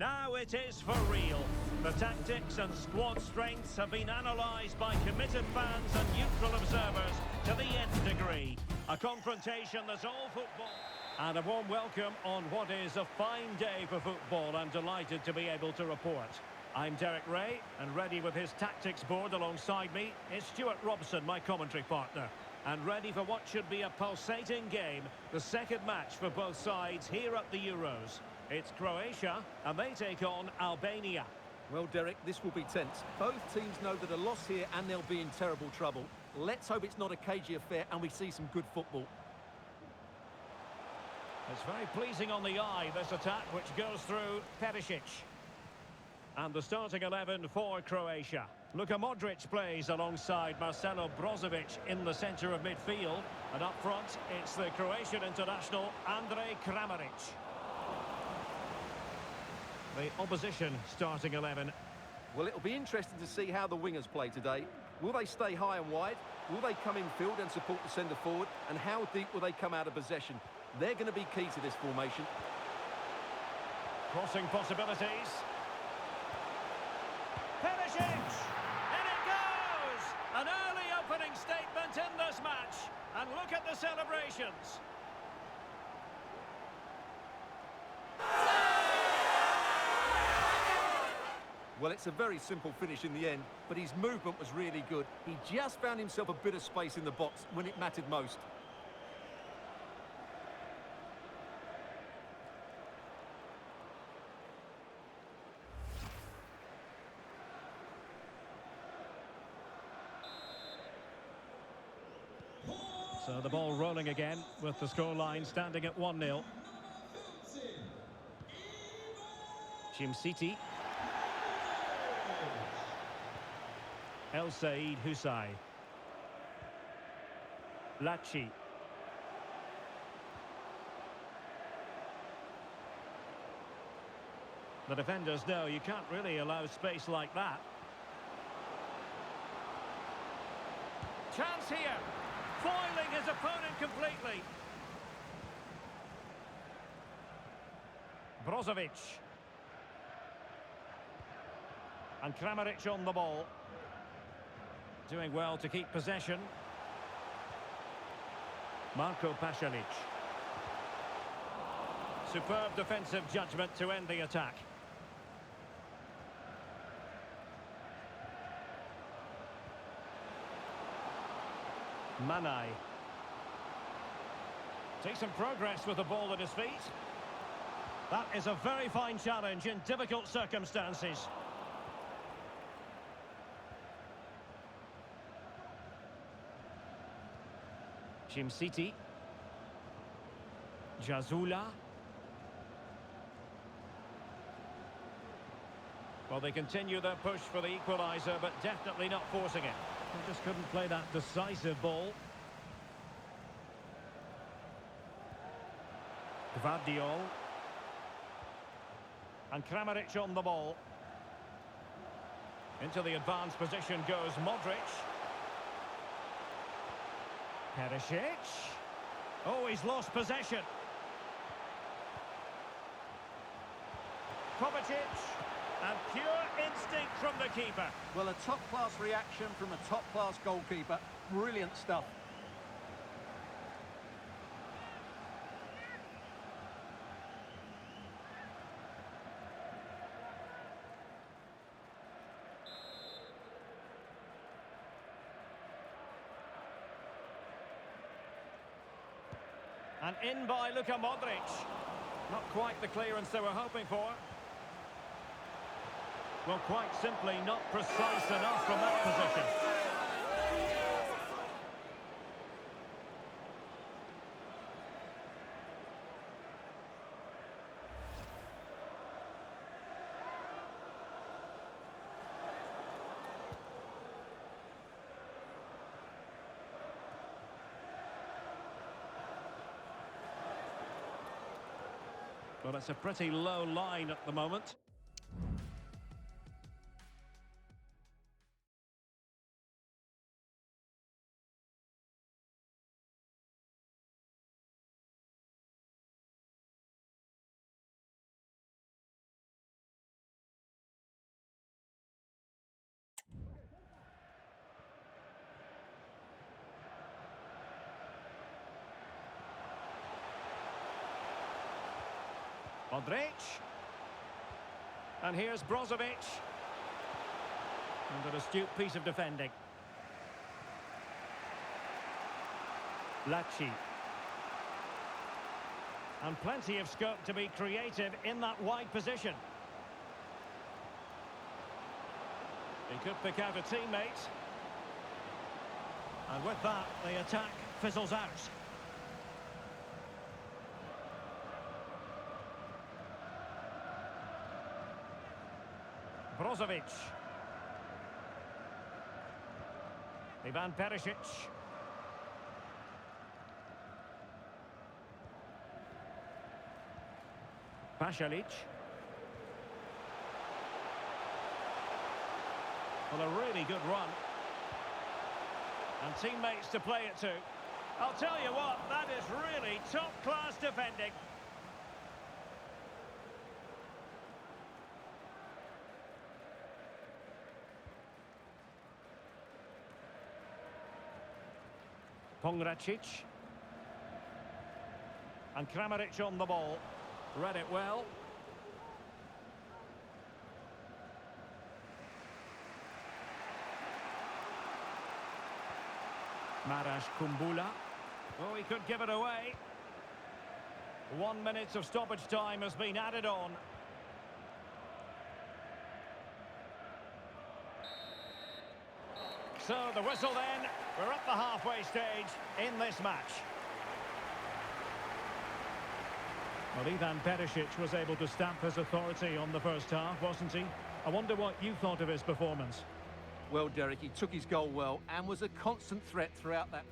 Now it is for real. The tactics and squad strengths have been analysed by committed fans and neutral observers to the nth degree. A confrontation that's all football. And a warm welcome on what is a fine day for football. I'm delighted to be able to report. I'm Derek Ray, and ready with his tactics board alongside me is Stuart Robson, my commentary partner. And ready for what should be a pulsating game, the second match for both sides here at the Euros. It's Croatia, and they take on Albania. Well, Derek, this will be tense. Both teams know that a loss here and they'll be in terrible trouble. Let's hope it's not a cagey affair and we see some good football. It's very pleasing on the eye, this attack, which goes through Perisic. And the starting 11 for Croatia. Luka Modric plays alongside Marcelo Brozovic in the centre of midfield. And up front, it's the Croatian international, Andrej Kramaric. The opposition starting 11. Well, it'll be interesting to see how the wingers play today. Will they stay high and wide? Will they come in field and support the centre forward? And how deep will they come out of possession? They're going to be key to this formation. Crossing possibilities. Perisic! In it goes! An early opening statement in this match. And look at the celebrations. Well, it's a very simple finish in the end, but his movement was really good. He just found himself a bit of space in the box when it mattered most. So the ball rolling again with the scoreline standing at 1-0. City. El Said Husai. Lachi. The defenders know you can't really allow space like that. Chance here. Foiling his opponent completely. Brozovic. And Kramaric on the ball. Doing well to keep possession. Marko Pasalic. Superb defensive judgment to end the attack. Manai. Decent progress with the ball at his feet. That is a very fine challenge in difficult circumstances. City. Jazula. Well, they continue their push for the equaliser, but definitely not forcing it. They just couldn't play that decisive ball. Gvardiol. And Kramaric on the ball. Into the advanced position goes Modric. Perisic. Oh, he's lost possession. Kovacic. And pure instinct from the keeper. Well, a top-class reaction from a top-class goalkeeper. Brilliant stuff. And in by Luka Modric. Not quite the clearance they were hoping for. Well, quite simply not precise enough from that position. Well, it's a pretty low line at the moment. Modric. And here's Brozovic. And an astute piece of defending. Lachi. And plenty of scope to be creative in that wide position. He could pick out a teammate. And with that, the attack fizzles out. Brozovic. Ivan Perisic. Pasalic. Well, a really good run. And teammates to play it to. I'll tell you what, that is really top-class defending. Pongracic. And Kramaric on the ball. Read it well. Marash Kumbula. Oh, he could give it away. 1 minute of stoppage time has been added on. So the whistle then. We're at the halfway stage in this match. Well, Ivan Perisic was able to stamp his authority on the first half, wasn't he? I wonder what you thought of his performance. Well, Derek, he took his goal well and was a constant threat throughout that.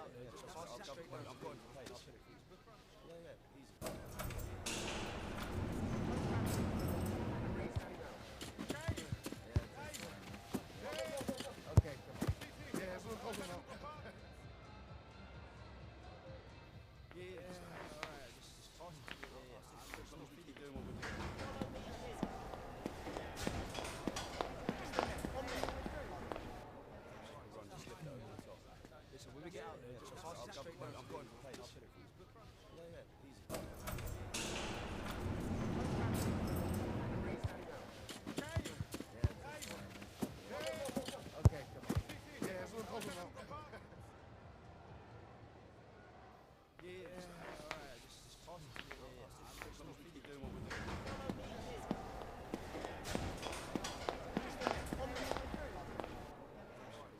out there. I'm going to play. I'll put it for you. Yeah, easy. Okay, come on. Yeah, it's all over now. Yeah, alright, just on. Yeah, as long as we keep doing what we're doing. Run, just lift it over the top. Listen, when we get out there, I'm going to play. I'll put it for you. Yeah, easy. Okay, come on. Yeah, it's all over now. Yeah, alright, just on. Yeah, as long as we keep doing what we're doing.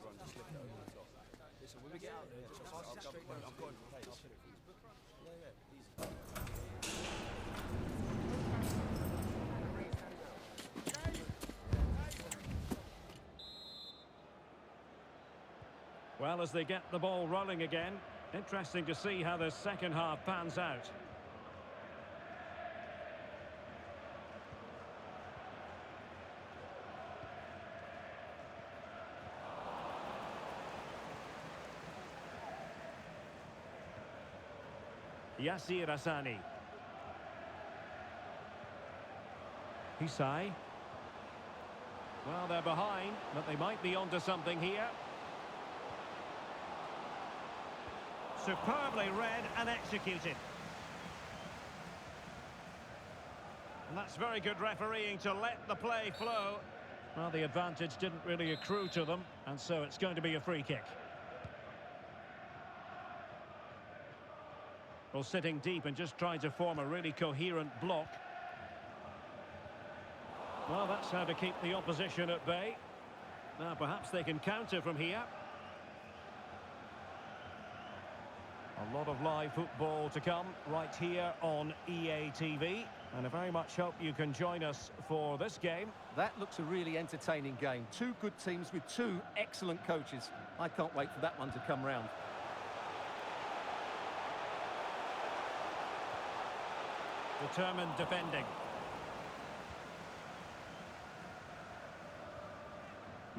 Run, just lift it over the top. Listen, when we get out there, I'm going to play. I'll put it for you. Yeah, easy. Well, as they get the ball rolling again, interesting to see how the second half pans out. Yassir Hassani. Hisai. Well, they're behind, but they might be onto something here. Superbly read and executed. And that's very good refereeing to let the play flow. Well, the advantage didn't really accrue to them, and so it's going to be a free kick. Well, sitting deep and just trying to form a really coherent block. Well, that's how to keep the opposition at bay. Now, perhaps they can counter from here. A lot of live football to come right here on EA TV. And I very much hope you can join us for this game. That looks a really entertaining game. Two good teams with two excellent coaches. I can't wait for that one to come round. Determined defending.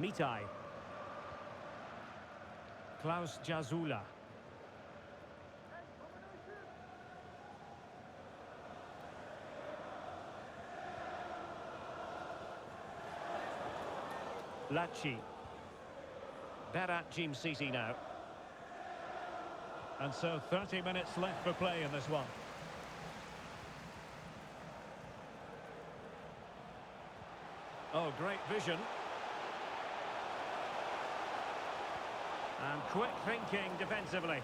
Mitai. Klaus Jazula. Lachi. Berat Jim Sisi now. And so 30 minutes left for play in this one. Oh, great vision. And quick thinking defensively.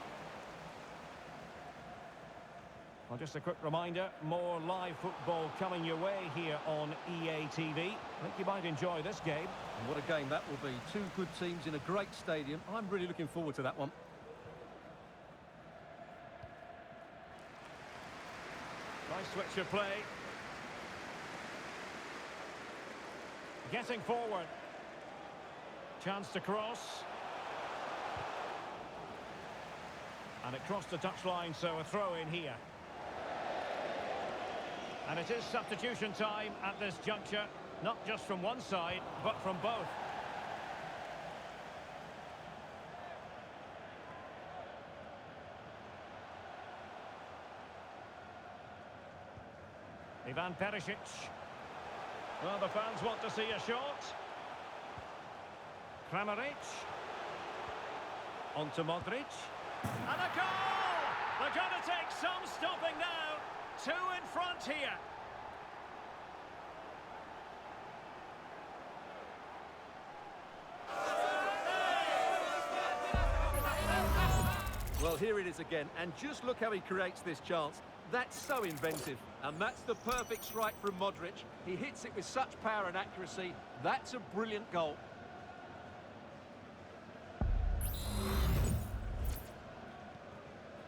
Well, just a quick reminder, more live football coming your way here on EA TV. I think you might enjoy this game. And what a game that will be. Two good teams in a great stadium. I'm really looking forward to that one. Nice switch of play. Getting forward. Chance to cross. And it crossed the touchline, so a throw in here. And it is substitution time at this juncture, not just from one side, but from both. Ivan Perisic. Well, the fans want to see a shot. Kramaric. On to Modric. And a goal! They're going to take some stopping now. Two in front here. Well, here it is again, and just look how he creates this chance. That's so inventive, and that's the perfect strike from Modric. He hits it with such power and accuracy. That's a brilliant goal.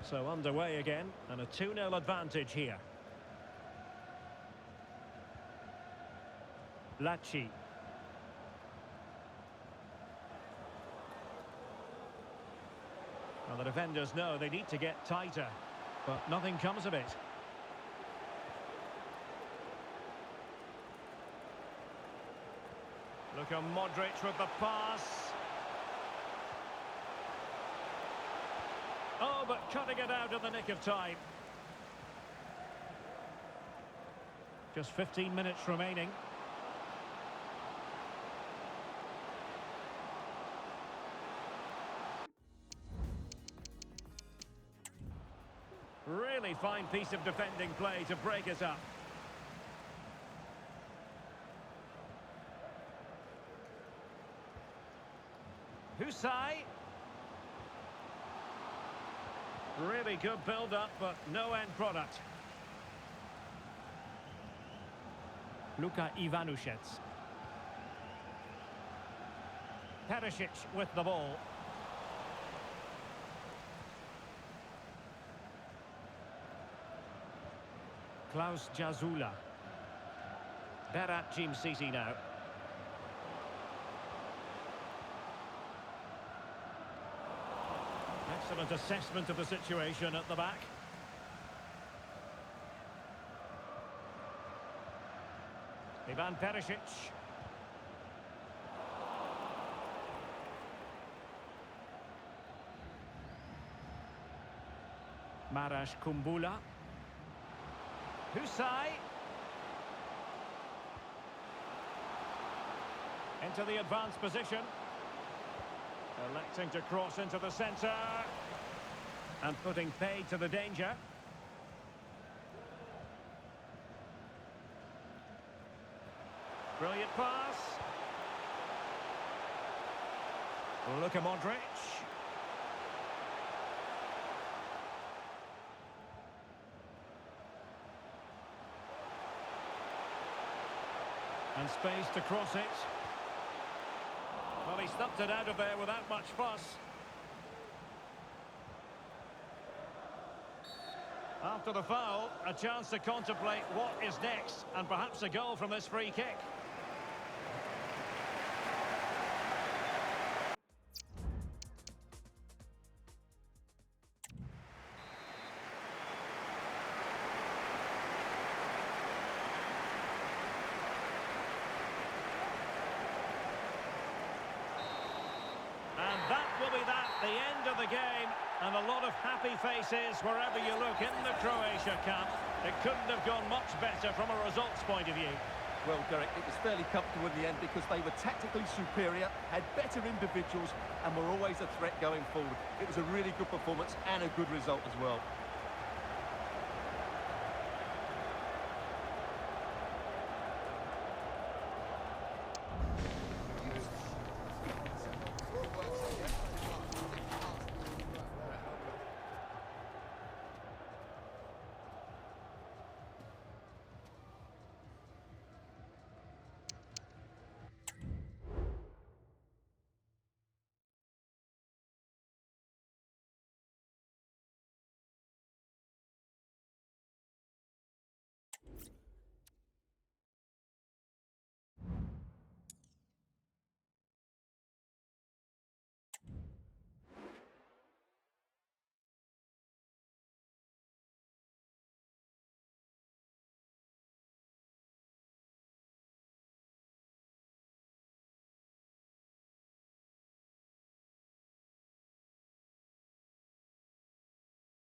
So underway again, and a 2-0 advantage here. Lachi. Well, the defenders know they need to get tighter, but nothing comes of it. Look at Modric with the pass. Oh, but cutting it out in the nick of time. Just 15 minutes remaining. Really fine piece of defending play to break it up. Husai. Really good build-up, but no end product. Luka Ivanušec. Perisic with the ball. Klaus Jazula. Berat Jimsiti now. Excellent assessment of the situation at the back. Ivan Perisic. Marash Kumbula. Husai. Into the advanced position. Electing to cross into the centre. And putting paid to the danger. Brilliant pass. Look at Modric. And space to cross it. Well, he stumped it out of there without much fuss. After the foul, a chance to contemplate what is next, and perhaps a goal from this free kick. And that will be that, the end of the game. And a lot of happy faces wherever you look in the Croatia camp. It couldn't have gone much better from a results point of view. Well, Derek, it was fairly comfortable in the end because they were tactically superior, had better individuals, and were always a threat going forward. It was a really good performance and a good result as well.